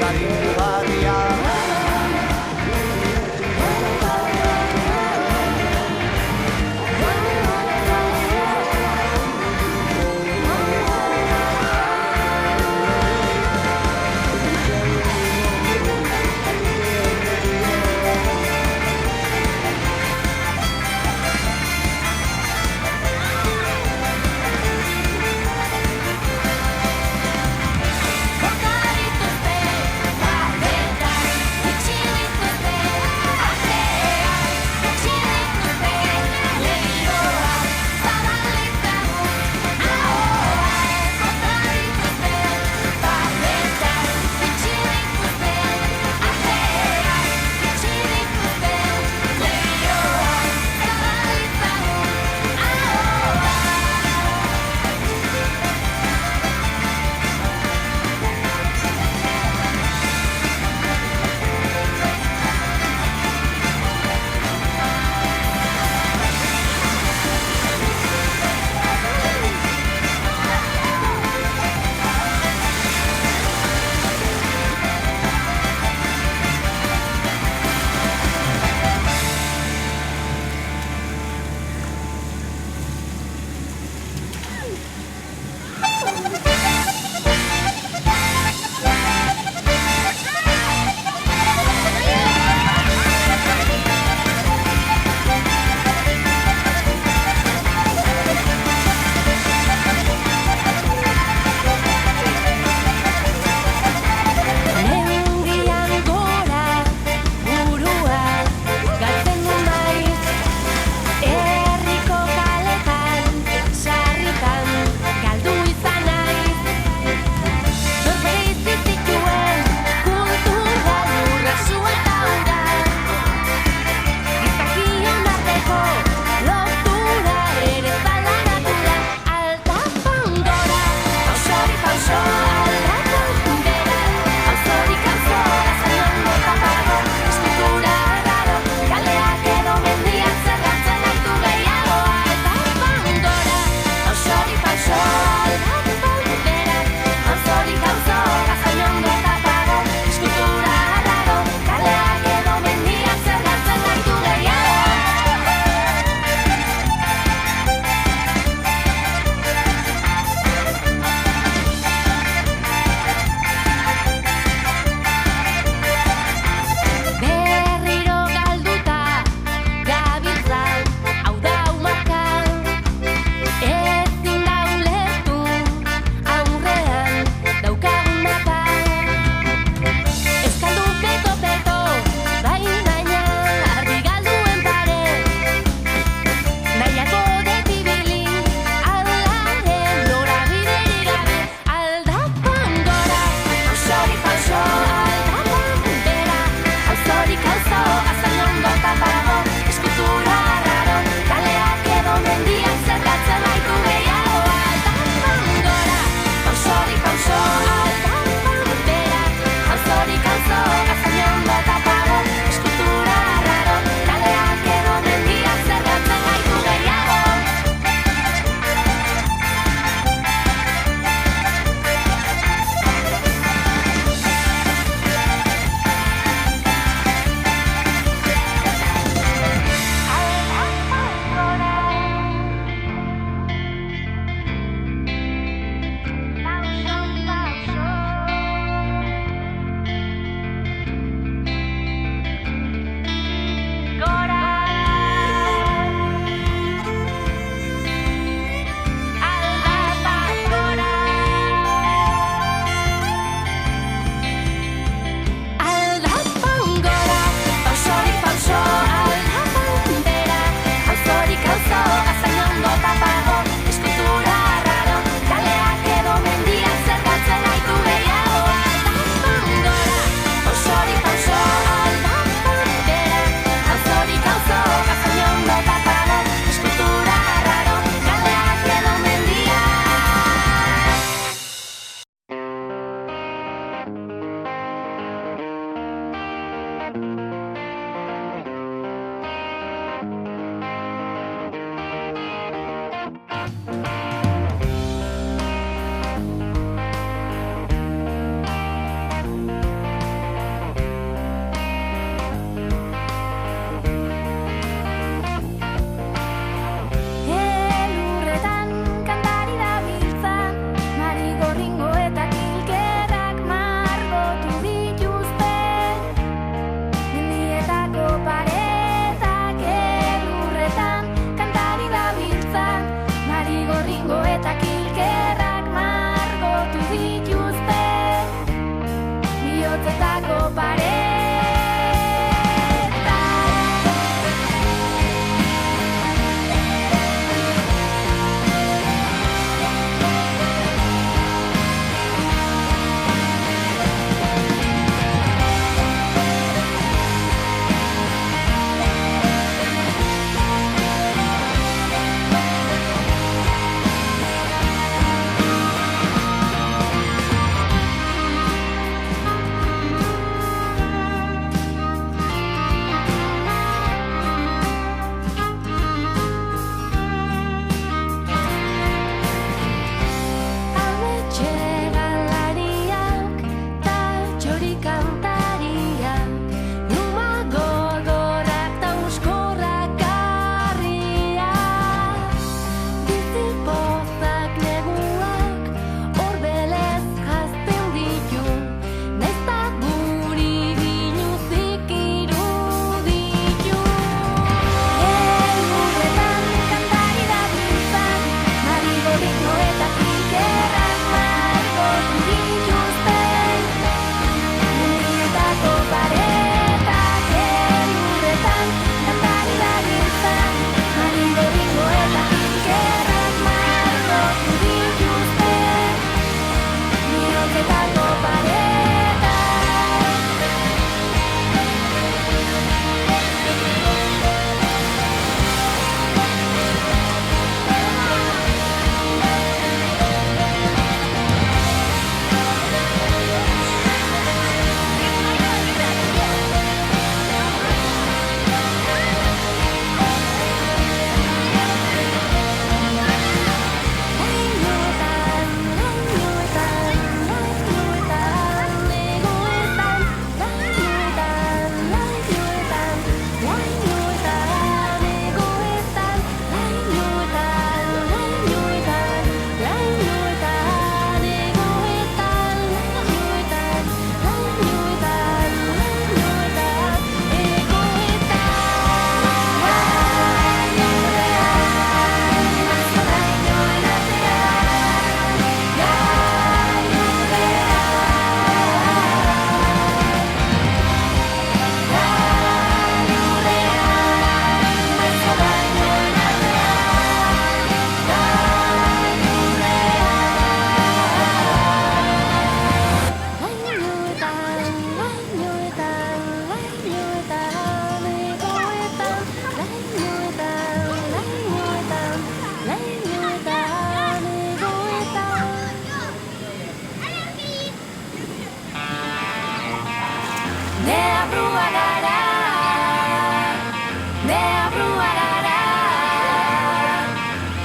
aringarria. Bota dituzte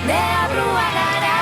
deabrua gara.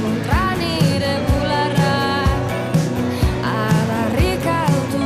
Contra nire bularra, adarrik altu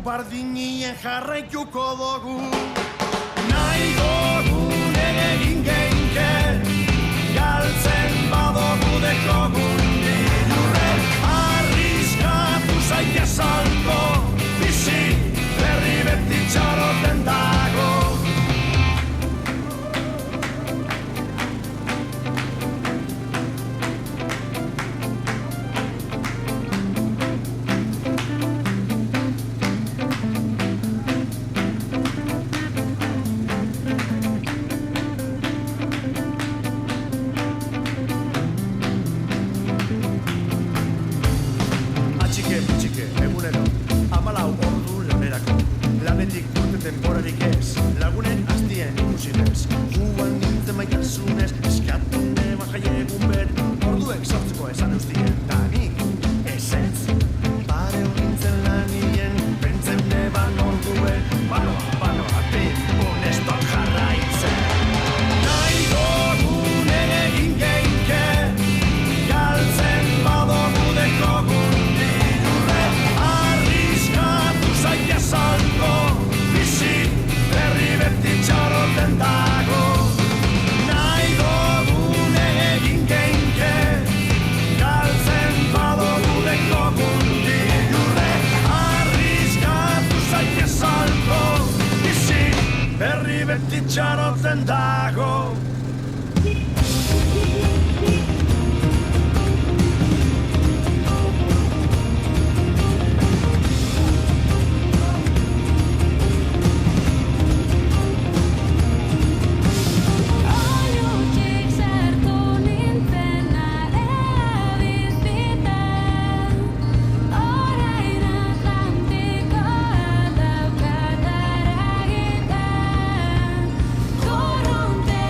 Bardinien jarraituko dugu nahi dugun egin geinke galtzen badugu dekogun dilurre arriskatu zaitez alko bizi berri beti txaroten dago denborarik ez, lagunen aztien ikusinez Guan nintzen maitasunez, eskatu nema jaiegun ber Orduek sortzeko esan eustien, da nik ezetz Pare nintzen lanien, pentzen neban orduen Banoa, pin, honeston jarraitzen Nahi dugun egin geinke galtzen badugu dekogun dilurre arriskatu zaitez alko txaroten dago nahi dugun egin geinke galtzen badugu dekogun dilurre arriskatu zaitez alko bizi berri beti txaroten dago Korronte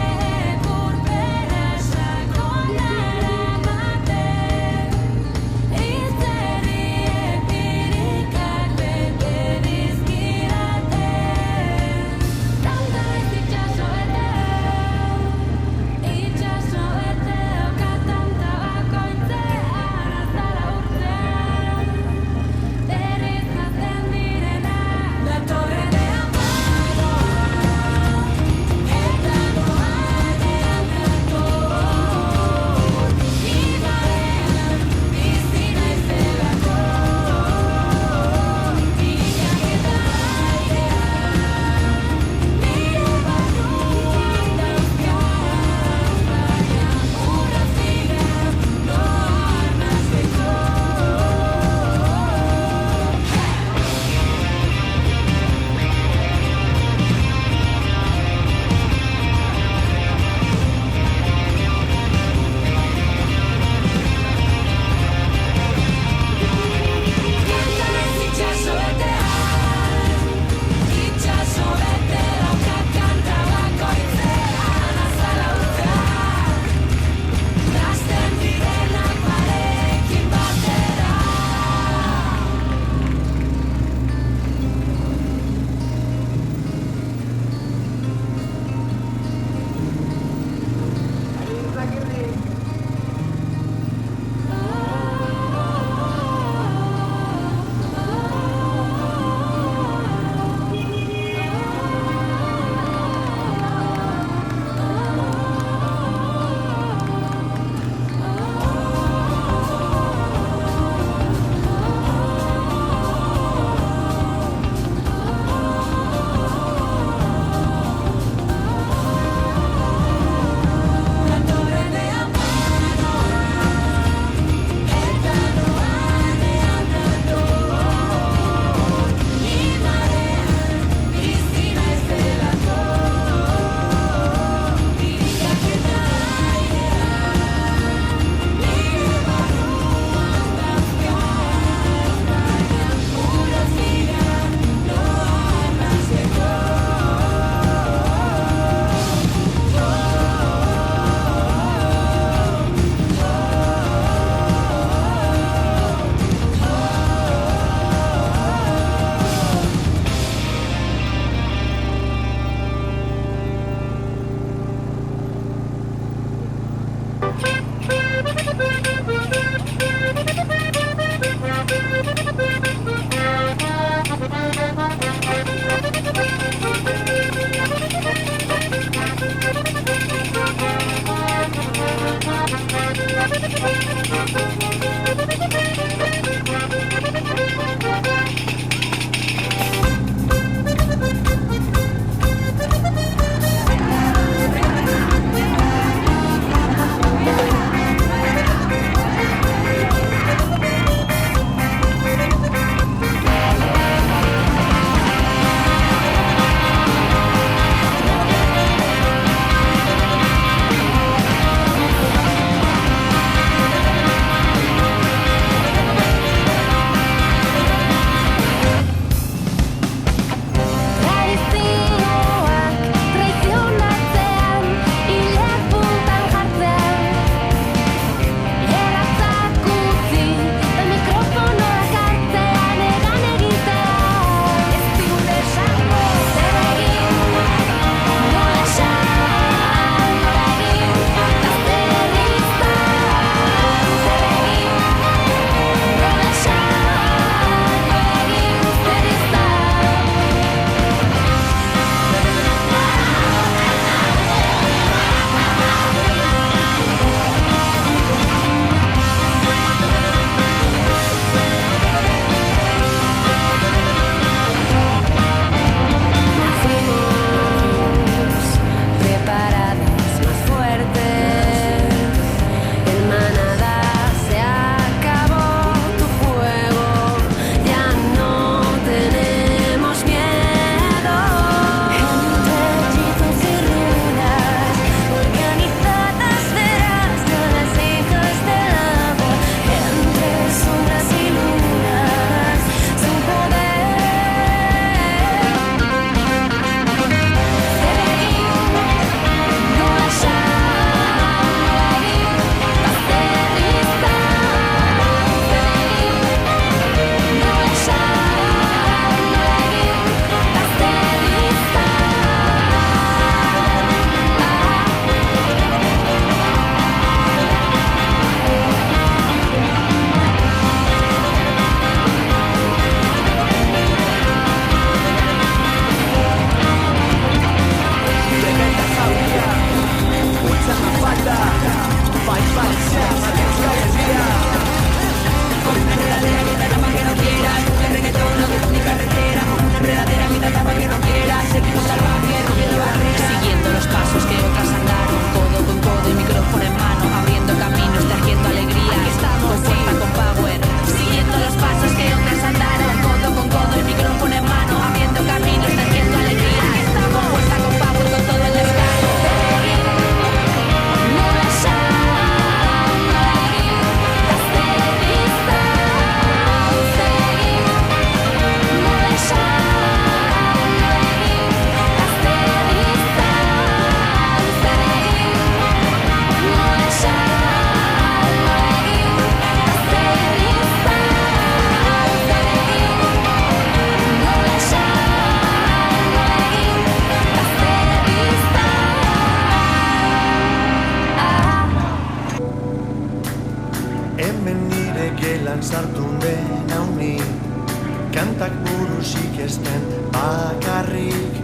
kantak burusik ezten bakarrik,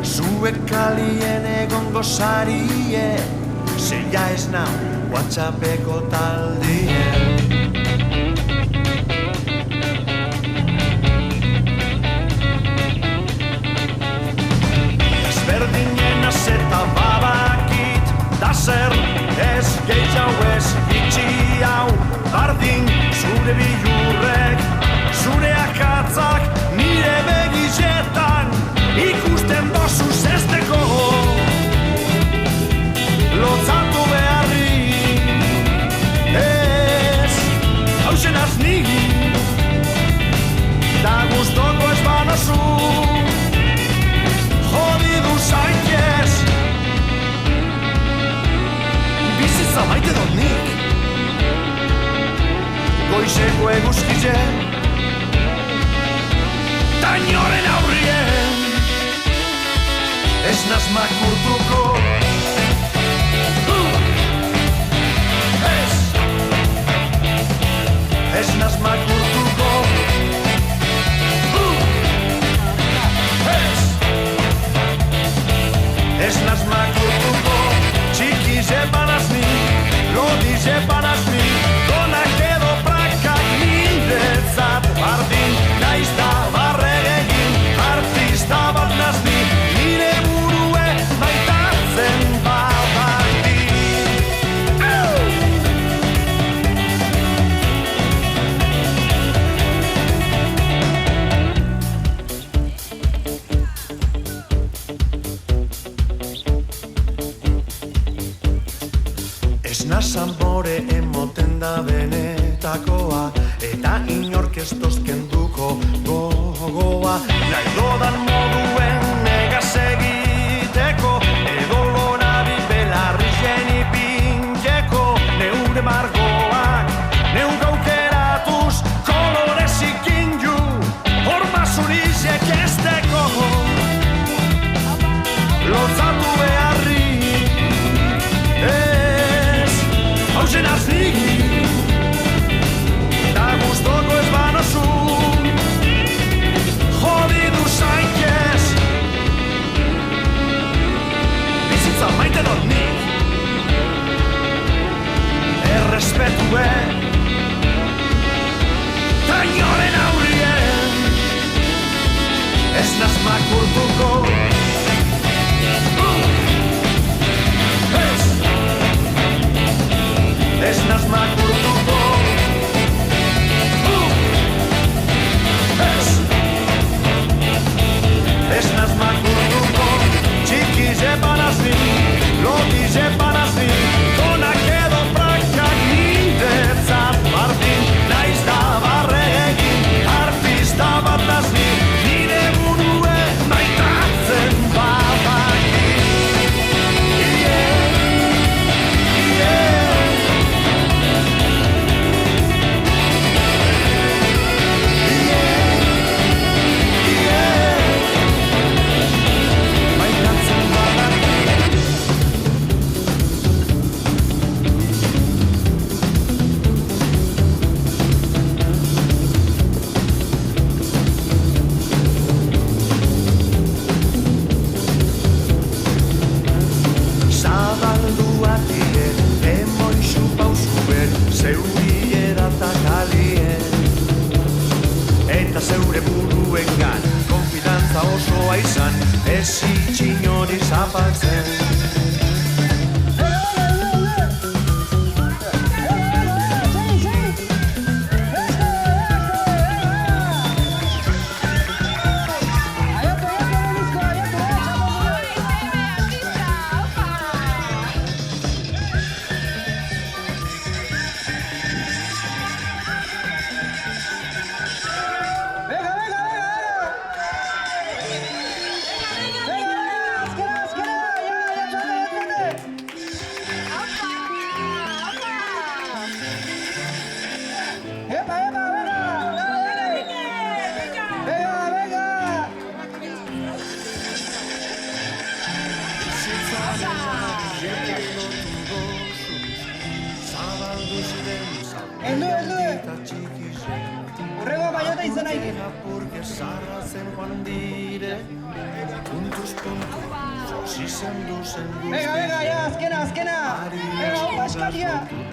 zuek kalien egongo sarie, zeia ez nau WhatsAppeko taldien. Ezberdinen azeta babakit, da zer ez gehiago ez itxi hau, bardin zure bilurrek, zure akatzak nire begizetan, ikusten dozu zesteko lotzatu beharrik. Ez, hausen azni, da gustoko ez banozu, jodidu zaitez, bizitza maite dut nik, goizeko eguzkize, tainoren aurrien, ez naz makurtuko. Ez naz makurtuko. Ez naz makurtuko. Txiki zepanaz ni, lodi zepanaz ni, gonak edo prakak nindetzat bardin, naiz da barregegin, artista bat nazni, nire burue maitatzen babakti. Ez nazan bore emoten da benetakoa, eta inork ez tozkenduko gogoa, nahi dodan moduen negaz egiteko, edo lonabi belarri jeni pinteko, neure margoak, neuk aukeratuz, kolorez ikindu, horma zurizek esteko, lotzatu beharri. Hausen azni, da gustoko ez banozu, jodidu zaitez, bizitza maite dut nik, errespetue, tainoren aurrien, ez naz makurtuko. Ez naz makurtuko. Ez naz makurtuko. Txiki zepanaz ni, lodi zepanaz ni, gonak edo prakak nindetzat bardin, naiz da barregin, artista bat nazni, nire burue maitatzen babaki. Zeure buruengan konfidantza osoa izan, ez itxinori zapaltzen. Heldu! Urrego baiota izan nahi. Zarratzen joan dire, puntuz puntu, josi zendu zendu. Venga, ya, azkena! Venga,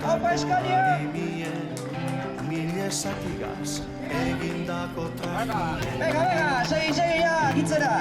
haupa eskalia! Mila esatigaz, egindako trajine. Venga, segi, ya, gitzera!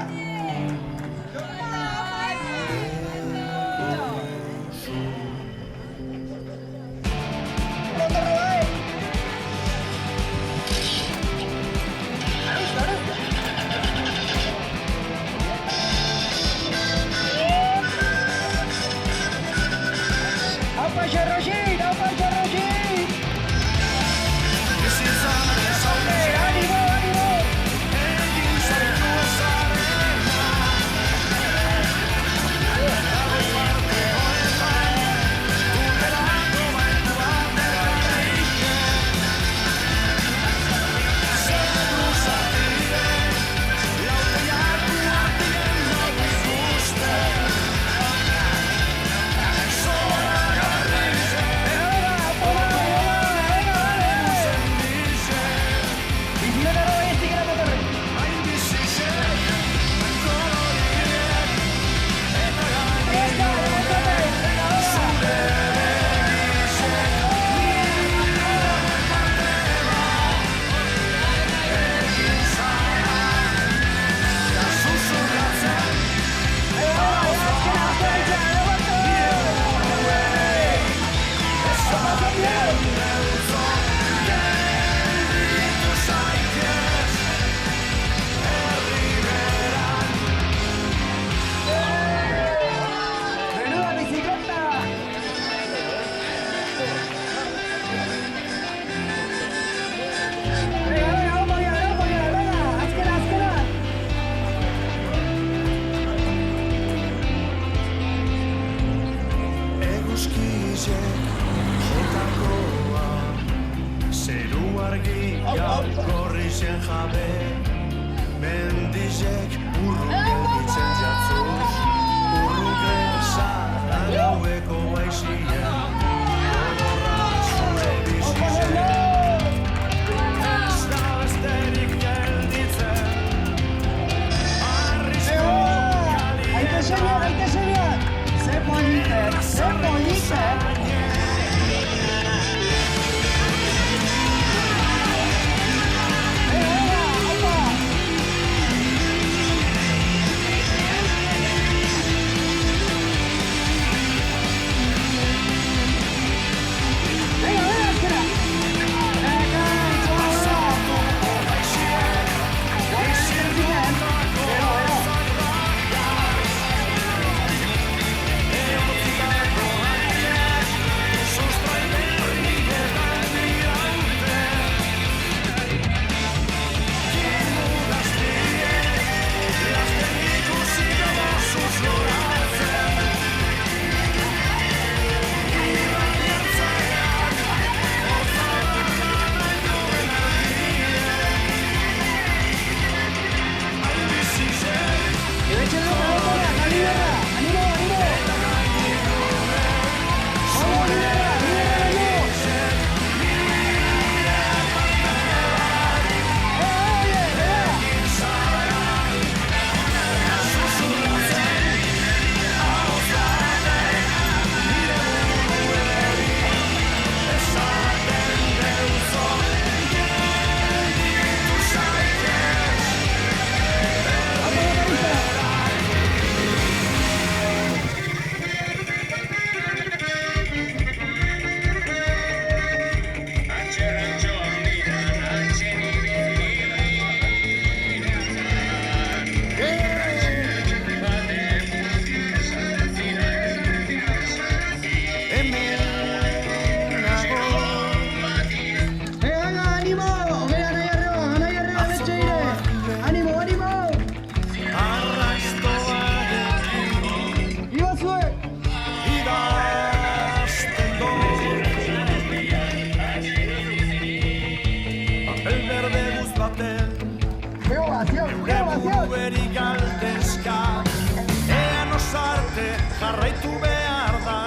Jarraitu behar da,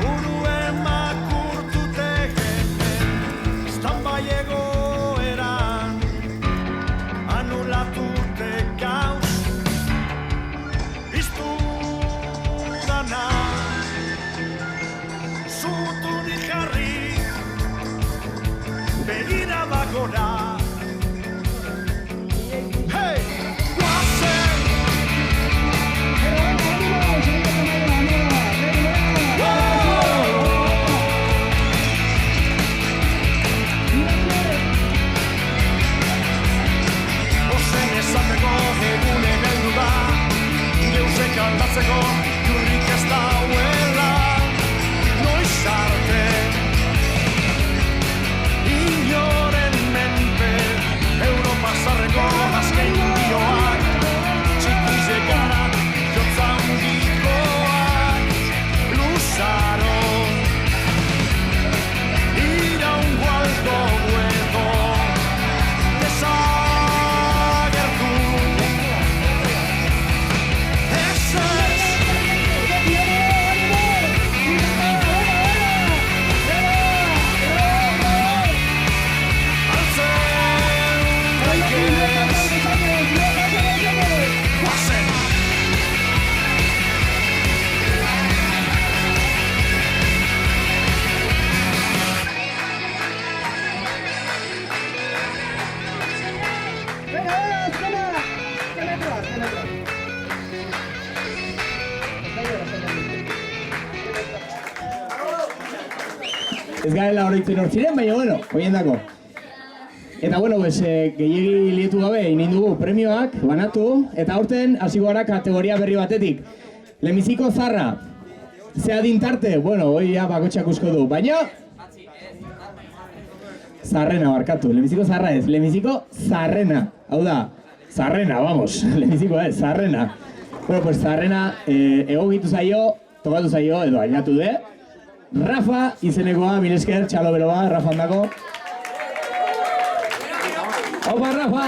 buru emakurtu teken, estan bai egoeran, kantatzeko jurrik ez dauela noiz arte inoren menpe Europa zarreko azken dioak txikizekara jotza handikoak luzaro iraungo aldo huevo desagertu Ez garela oroitzen hor ziren, baina bueno, hoiendako. Eta bueno, gehiegi lietu gabe egin dugu premioak, banatu, eta aurten hasi gara kategoria berri batetik. Lehenbiziko zarra. Ze adin tarte, bueno, hoi ja bakotxak usko du, baina... Zarrena barkatu, lehenbiziko zarra ez, lehenbiziko zarrena. Hau da, zarrena, vamos, lehenbiziko ez, zarrena. Bueno, pues zarrena egokitu zaio, tokatu zaio, edo ainatu de. Rafa izenekoa, mil esker, txalo beroa, Rafa handako. Opa, Rafa!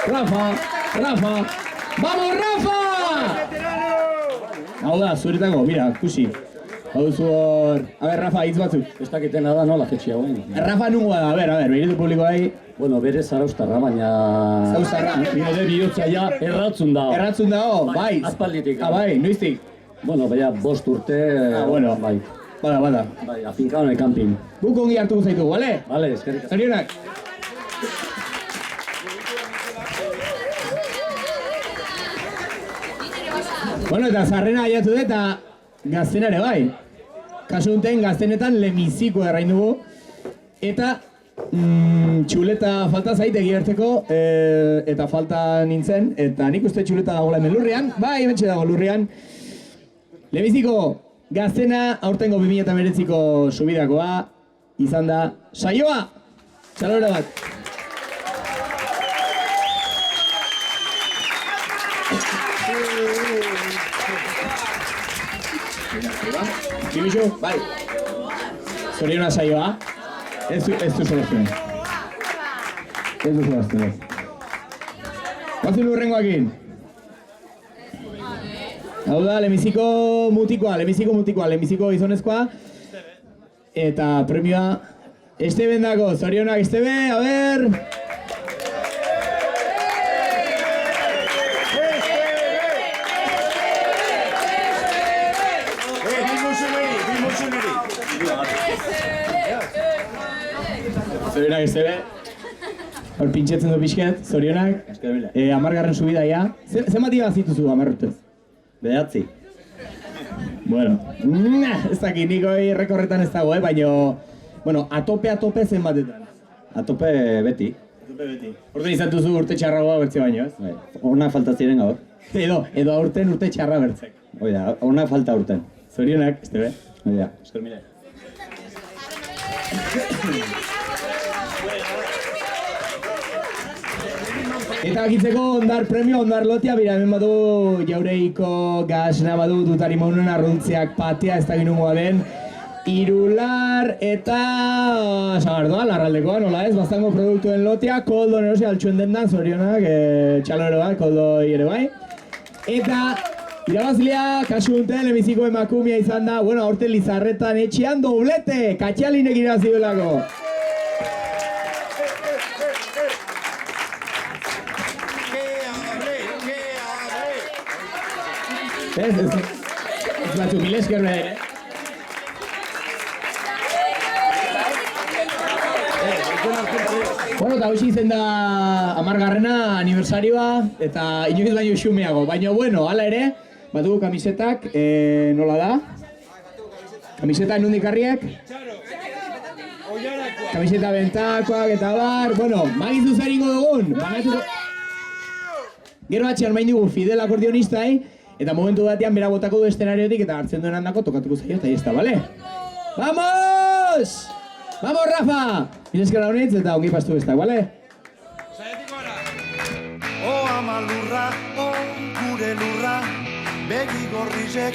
Rafa! Vamos, Rafa! Hau da, zuretako, mira, kusi. Hau duzu hor... A ber, Rafa, hitz batzuk. Ez dakitena da nola jetxia guen. Rafa nungoa da, a ber, begiretu publikoai. Bueno, bere zaraustarra, baina... Zaraustarra? Bide bihotza ja erratzun dago. Erratzun dago, bai. Aspalditik. Bai, noiztik? Bueno, baina 5 urte... Bueno, bai. Bada. Bai, afinkao nahi kanpin. Guk ongi hartuko zaitu, bale? Bale, eskerrik asko. Zorionak. Bueno, eta zarrena aiatu dut eta gaztenare bai. Kasu unten gaztenetan lemiziko errain dugu. Eta txuleta falta zaite egiberteko eta falta nintzen. Eta nik uste txuleta dagoela hemen lurrian. Bai, hementxe dago lurrian. Lemiziko gaztena aurtengo 2009ko subidakoa izan da saioa! Txalora bat! Kimixu, bai. Zoriona saioa. Ez du solazten. Guazen lurrengoakin. Hau da, lemiziko mutikoa, gizonezkoa. Eta premioa Esteben dago, zorionak Estebe, a ber! Zorionak Estebe. Hor pintxetzen du pixket, zorionak. 10. subida ia. Zenbat iba zituzu 10 urtez? 9. Bueno, ez dakit niko rekorretan ez dago, baina... Bueno, atope zenbatetan? Atope beti. Orten izan duzu urte txarragoa bertze baino, ez? Ona falta ziren gaur. Edo aurten urte txarra bertzek. Oida, ona falta urten. Zorionak, Estebe. Oida. Esker mire. Eta bakitzeko ondar premio, ondar lotia, bera hemen badu jaureiko gazna badu dutari maunen arruntziak patea, ez da ginungoa den. Irular eta... Zagardoa, larraldekoa, nola ez, baztango produktuen lotia, koldo nerosi altxuen dendan, zorionak, txalo ere bai, koldo ere bai. Eta irabazlea, kasu unten, lemiziko emakumia izan da, bueno, aurten Lizarretan etxean doblete, katxalinek irabazi duelako. Ez batzu, mil esker behar, Bueno, eta hoxe izen da 10. aniversarioa eta inoiz baino xumeago. Baina, bueno, hala ere, batugu kamisetak, nola da? Kamiseta nondik harriak? Kamiseta bentakoak eta bar, bueno, magizu zer ingo dugun? Gero atxean main dugu Fidel akordionistai, Eta momentu batean bera botako du eszenariotik eta hartzen duen handako tokatuko zaio eta jesta, bale? Vamos! Vamos, Rafa! Milesker launitz eta ongi pastu bestak, bale? O ama lurra, o gure lurra, begi gorrizek